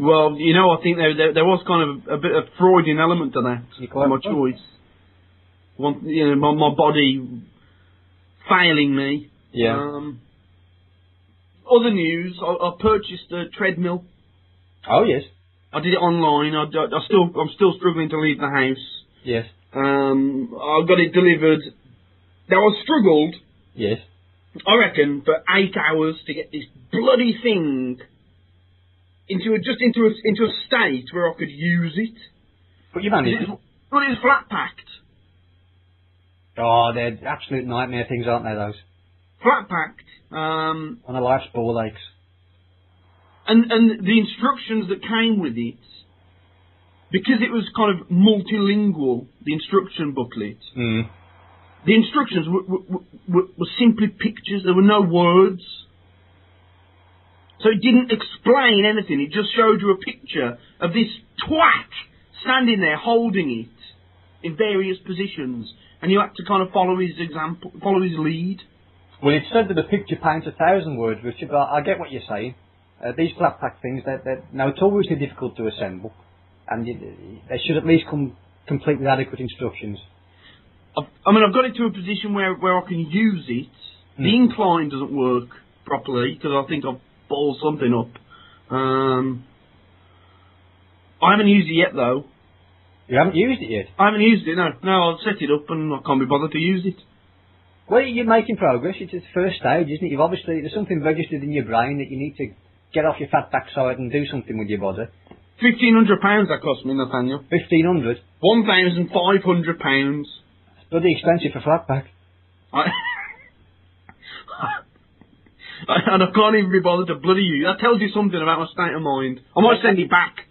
Well, you know, I think there was kind of a bit of Freudian element to that. My choice. You know, my body failing me. Yeah. Other news, I purchased a treadmill. Oh, yes. I did it online. I'm still struggling to leave the house. Yes. I got it delivered. Now, I struggled. Yes. I reckon for 8 hours to get this bloody thing into a state where I could use it. But you managed. But it was flat packed. Oh, they're absolute nightmare things, aren't they? Those flat packed. On a life's ball aches. And the instructions that came with it, because it was kind of multilingual, the instruction booklet. The instructions were simply pictures. There were no words. So it didn't explain anything. It just showed you a picture of this twat standing there holding it in various positions. And you had to kind of follow his example, follow his lead. Well, it said that a picture paints 1,000 words, Richard, but I get what you're saying. These flat pack things, they're notoriously difficult to assemble. And they should at least come complete with adequate instructions. I've got it to a position where I can use it. The incline doesn't work properly because I think I've balled something up. I haven't used it yet though. You haven't used it yet? I haven't used it, no. No, I've set it up and I can't be bothered to use it. Well, you're making progress. It's the first stage, isn't it? There's something registered in your brain that you need to get off your fat backside and do something with your body. £1,500 that cost me, Nathaniel. 1,500? £1,500. Bloody expensive for flat pack. And I can't even be bothered to bloody use. That tells you something about my state of mind. I might send it back.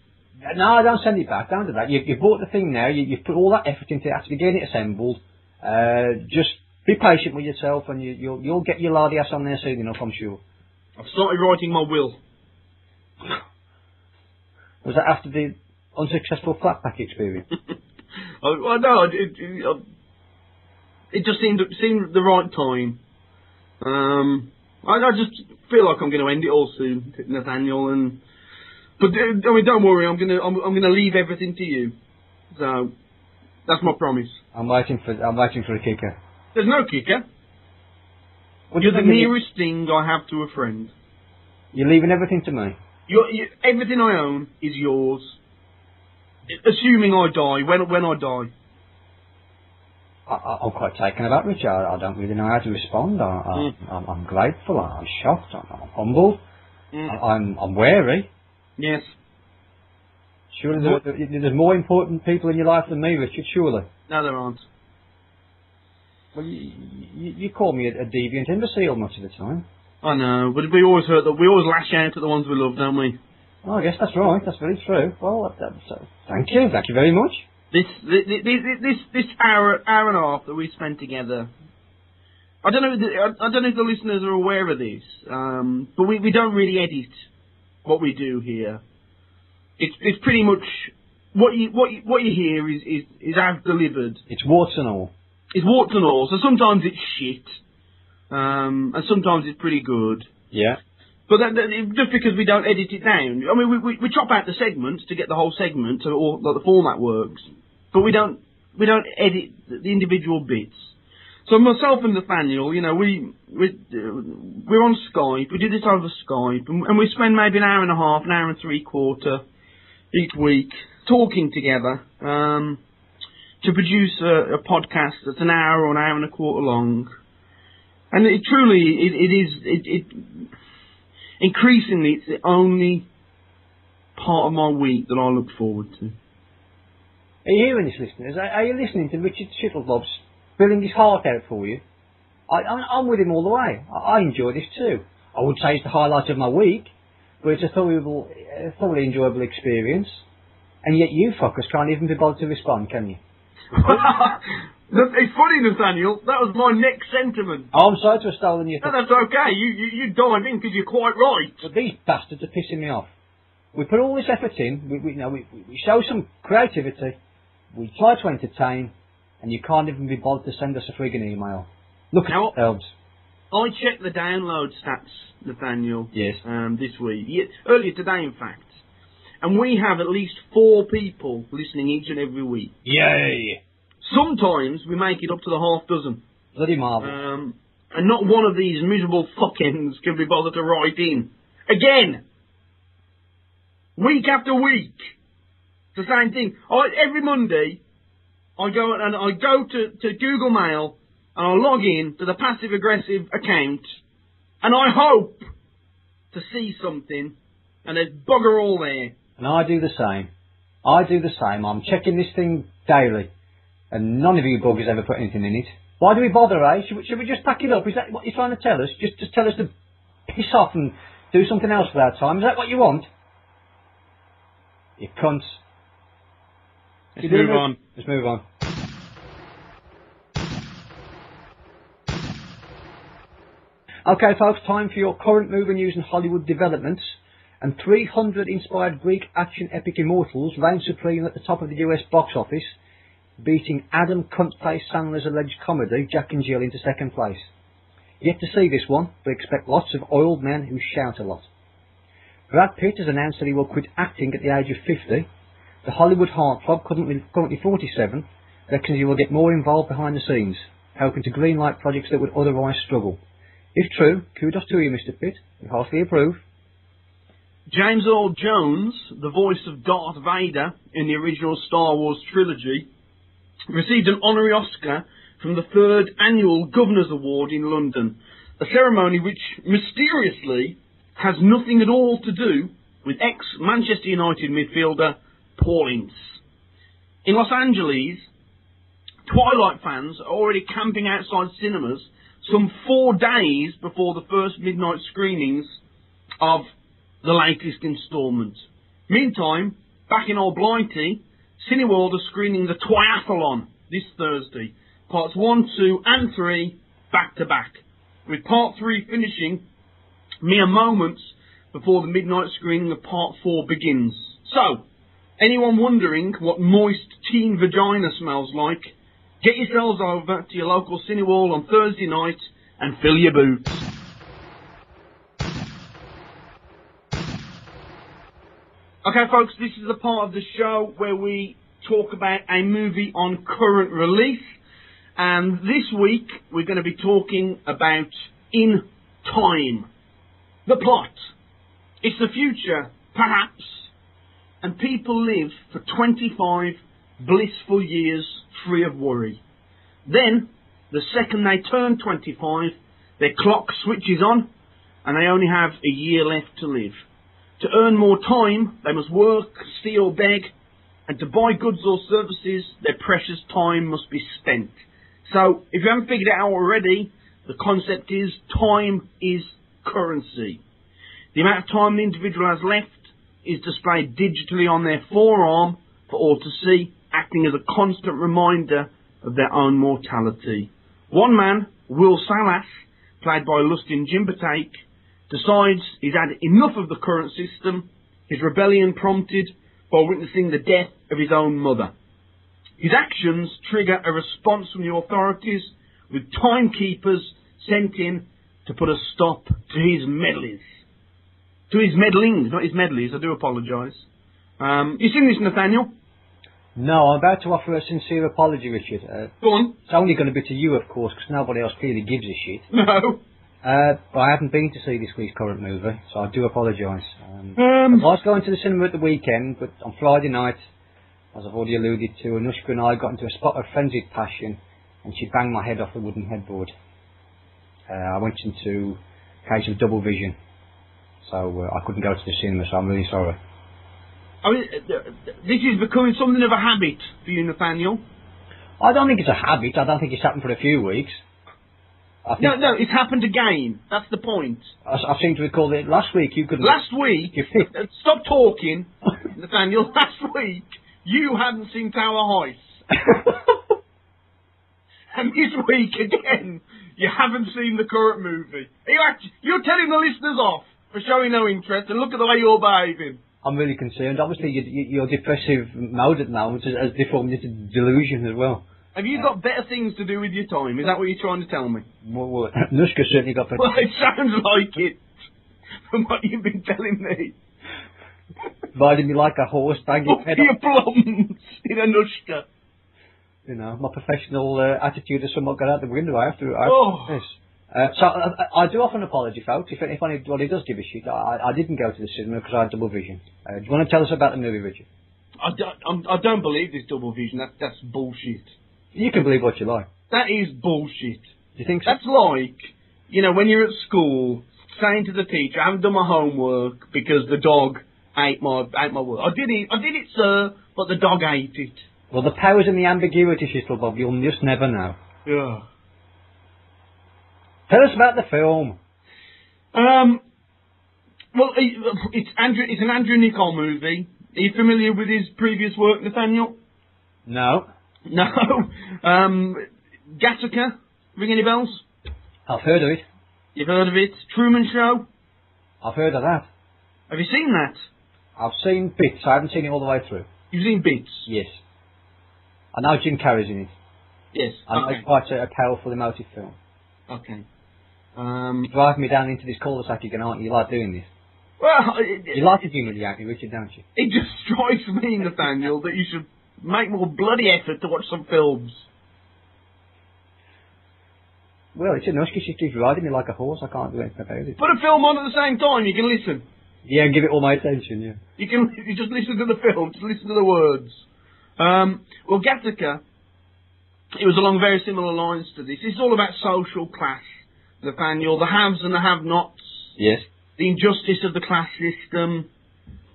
No, don't send it back. Don't do that. You bought the thing now. You've put all that effort into it, actually getting it assembled. Just be patient with yourself, and you'll get your lardy ass on there soon enough, I'm sure. I've started writing my will. Was that after the unsuccessful flat pack experience? Well, no, it just seemed the right time. I just feel like I'm going to end it all soon, Nathaniel. But don't worry, I'm gonna leave everything to you. So that's my promise. I'm waiting for a kicker. There's no kicker. You're the nearest thing I have to a friend. You're leaving everything to me. Everything I own is yours. Assuming I die, when I die. I'm quite taken aback, Richard. I don't really know how to respond. I'm grateful. I'm shocked. I'm humbled. I'm wary. Yes. Surely there's more important people in your life than me, Richard. Surely. No, there aren't. Well, you call me a deviant imbecile much of the time. I know, but we always lash out at the ones we love, don't we? Oh, I guess that's right. That's very true. Well, thank you very much. This hour and a half that we spent together. I don't know if the listeners are aware of this, but we don't really edit what we do here. It's pretty much what you hear is as delivered. It's warts and all. It's warts and all. So sometimes it's shit, and sometimes it's pretty good. Yeah. But just because we don't edit it down, I mean, we chop out the segments to get the whole segment, so the format works. But we don't edit the individual bits. So myself and Nathaniel, you know, we're on Skype. We do this over Skype, and we spend maybe an hour and a half, an hour and three-quarter each week talking together to produce a podcast that's an hour or an hour and a quarter long. And it truly increasingly, it's the only part of my week that I look forward to. Are you hearing this, listeners? Are you listening to Richard Shittlebob spilling his heart out for you? I'm with him all the way. I enjoy this too. I would say it's the highlight of my week, but it's a thoroughly enjoyable experience. And yet you fuckers can't even be bothered to respond, can you? It's funny, Nathaniel. That was my next sentiment. Oh, I'm sorry to have stolen your... No, that's okay. You dive in because you're quite right. But these bastards are pissing me off. We put all this effort in. We show some creativity. We try to entertain. And you can't even be bothered to send us a friggin' email. Look at yourselves. I checked the download stats, Nathaniel. Yes. This week. Earlier today, in fact. And we have at least 4 people listening each and every week. Yay! Sometimes we make it up to the half dozen. Bloody marvellous. And not one of these miserable fuckends can be bothered to write in. Again! Week after week. It's the same thing. Every Monday, I go to Google Mail and I log in to the passive-aggressive account and I hope to see something and there's bugger all there. And I do the same. I'm checking this thing daily and none of you buggers ever put anything in it. Why do we bother, eh? Should we just pack it up? Is that what you're trying to tell us? Just tell us to piss off and do something else with our time? Is that what you want? You cunts. Let's move on. Let's move on. Okay, folks, time for your current movie news and Hollywood developments. And 300 inspired Greek action epic immortals reign supreme at the top of the US box office, beating Adam Cuntface Sandler's alleged comedy Jack and Jill into second place. Yet to see this one, but expect lots of oiled men who shout a lot. Brad Pitt has announced that he will quit acting at the age of 50. The Hollywood heartthrob, currently 47, reckons he will get more involved behind the scenes, helping to greenlight projects that would otherwise struggle. If true, kudos to you, Mr. Pitt. We heartily approve. James Earl Jones, the voice of Darth Vader in the original Star Wars trilogy, received an honorary Oscar from the 3rd Annual Governor's Award in London, a ceremony which mysteriously has nothing at all to do with ex-Manchester United midfielder Paul Ince. In Los Angeles, Twilight fans are already camping outside cinemas some 4 days before the first midnight screenings of the latest instalment. Meantime, back in Old Blighty, Cineworld are screening the Twiathlon this Thursday. Parts 1, 2 and 3 back to back, with Part 3 finishing mere moments before the midnight screening of Part 4 begins. So, anyone wondering what moist teen vagina smells like, get yourselves over to your local Cineworld on Thursday night and fill your boots. Okay, folks, this is the part of the show where we talk about a movie on current release. And this week, we're going to be talking about In Time. The plot. It's the future, perhaps, and people live for 25 blissful years free of worry. Then, the second they turn 25, their clock switches on, and they only have a year left to live. To earn more time, they must work, steal, beg, and to buy goods or services, their precious time must be spent. So, if you haven't figured it out already, the concept is time is currency. The amount of time the individual has left is displayed digitally on their forearm for all to see, acting as a constant reminder of their own mortality. One man, Will Salas, played by Lustin Jimbatake, decides he's had enough of the current system, his rebellion prompted by witnessing the death of his own mother. His actions trigger a response from the authorities, with timekeepers sent in to put a stop to his medleys. To his meddlings, not his medleys, I do apologise. You seen this, Nathaniel? No, I'm about to offer a sincere apology, Richard. Go on. It's only going to be to you, of course, because nobody else clearly gives a shit. No. But I haven't been to see this week's current movie, so I do apologise. I was going to the cinema at the weekend, but on Friday night, as I've already alluded to, Anushka and I got into a spot of frenzied passion, and she banged my head off the wooden headboard. I went into a case of double vision, so I couldn't go to the cinema, so I'm really sorry. I mean, this is becoming something of a habit for you, Nathaniel. I don't think it's a habit. I don't think it's happened for a few weeks. No, it's happened again. That's the point. I seem to recall that last week you couldn't... Last week... Stop talking, Nathaniel. Last week, you hadn't seen Tower Heist. And this week, again, you haven't seen the current movie. You're telling the listeners off for showing no interest, and look at the way you're behaving. I'm really concerned. Obviously, your depressive mode at the moment has deformed into delusion as well. Have you got better things to do with your time? Is that what you're trying to tell me? Well, Nushka certainly got better. Well, it sounds like it, from what you've been telling me. Riding me like a horse, banging Up head your up. plums in a nushka. You know, my professional attitude has somewhat gone out the window after this. So I do offer an apology, folks. If anybody does give a shit, I didn't go to the cinema because I had double vision. Do you want to tell us about the movie, Richard? I don't believe this double vision. That's bullshit. You can believe what you like. That is bullshit. Do you think so? That's like, you know, when you're at school saying to the teacher, I haven't done my homework because the dog ate my work. I did it, sir, but the dog ate it. Well, the powers and the ambiguity, Shittlebob, you'll just never know. Yeah. Tell us about the film. Well, it's an Andrew Niccol movie. Are you familiar with his previous work, Nathaniel? No. No. Gattaca, ring any bells? I've heard of it. You've heard of it? Truman Show? I've heard of that. Have you seen that? I've seen bits. I haven't seen it all the way through. You've seen bits? Yes. I know Jim Carrey's in it. Yes. I know it's quite a powerful, emotive film. Okay. You drive me down into this cul-de-sac again, aren't you? You like doing this? Well, you like to humiliate me, Richard, don't you? It just strikes me, Nathaniel, that you should make more bloody effort to watch some films. Well, it's a nush because she keeps riding me like a horse. I can't do anything about it. Put a film on at the same time, you can listen. Yeah, and give it all my attention, yeah. You just listen to the film, just listen to the words. Well, Gattaca, it was along very similar lines to this. It's all about social class, Nathaniel, the haves and the have-nots. Yes. The injustice of the class system.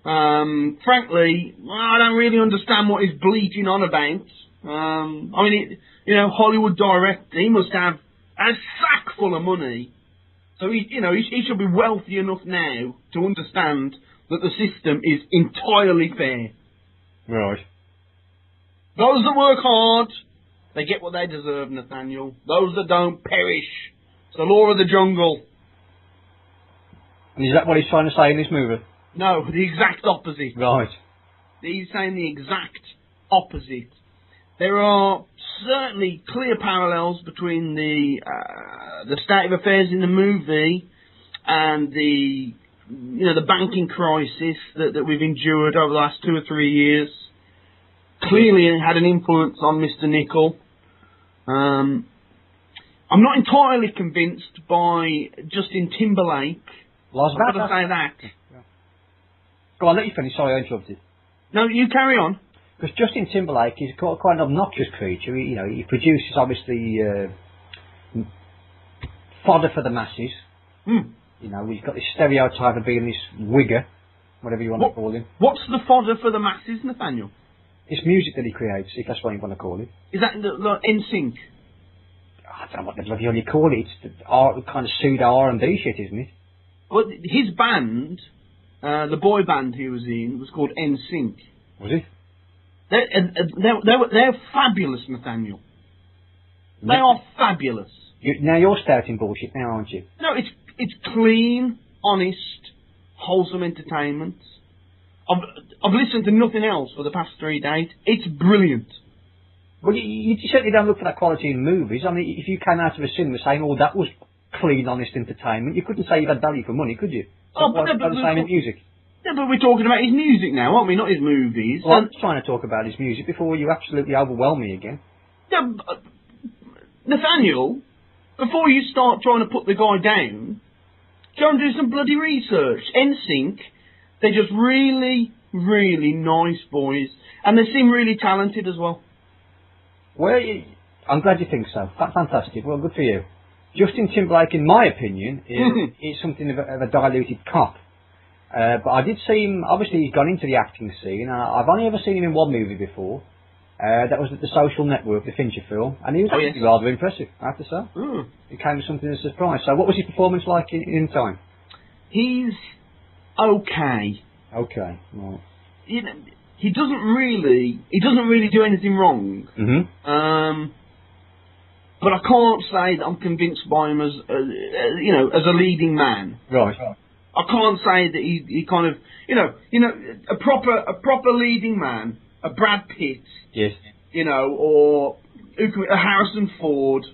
Frankly, I don't really understand what he's bleating on about. I mean, Hollywood director, he must have a sack full of money. So he should be wealthy enough now to understand that the system is entirely fair. Right. Those that work hard, they get what they deserve, Nathaniel. Those that don't perish. It's the law of the jungle. And is that what he's trying to say in this movie? No, the exact opposite. Right. He's saying the exact opposite. There are certainly clear parallels between the state of affairs in the movie and the banking crisis that we've endured over the last 2 or 3 years. Clearly it had an influence on Mr. Niccol. I'm not entirely convinced by Justin Timberlake. Well, I've got to say that. Yeah. Go on, let you finish. Sorry, I interrupted. No, you carry on. Because Justin Timberlake is quite an obnoxious creature. He produces, obviously, fodder for the masses. Mm. He's got this stereotype of being this wigger, whatever you want to call him. What's the fodder for the masses, Nathaniel? It's music that he creates, if that's what you want to call it. Is that the NSYNC? I don't know what the bloody hell you call it. It's the kind of pseudo R&B shit, isn't it? Well, his band, the boy band he was in, was called NSYNC. Was it? They're fabulous, Nathaniel. They are fabulous. Now you're starting bullshit now, aren't you? No, it's clean, honest, wholesome entertainment. I've listened to nothing else for the past 3 days. It's brilliant. Well, you certainly don't look for that quality in movies. I mean, if you came out of a cinema saying, "Oh, that was clean, honest entertainment," you couldn't say you had value for money, could you? So but the same in music. Yeah, but we're talking about his music now, aren't we? Not his movies. Well, I'm trying to talk about his music before you absolutely overwhelm me again. Yeah, Nathaniel, before you start trying to put the guy down, go and do some bloody research. NSYNC, they're just really, really nice boys. And they seem really talented as well. Well, I'm glad you think so. That's fantastic. Well, good for you. Justin Timberlake, in my opinion, is something of a diluted cop. But I did see him, obviously he's gone into the acting scene. I've only ever seen him in one movie before. That was The Social Network, the Fincher film. And he was actually rather impressive, I have to say. It came as something of a surprise. So what was his performance like in time? He's okay. Okay, right. He doesn't really do anything wrong. Mm-hmm. But I can't say that I'm convinced by him as a leading man. Right. I can't say that he kind of, a proper leading man, a Brad Pitt. Yes. Or a Harrison Ford.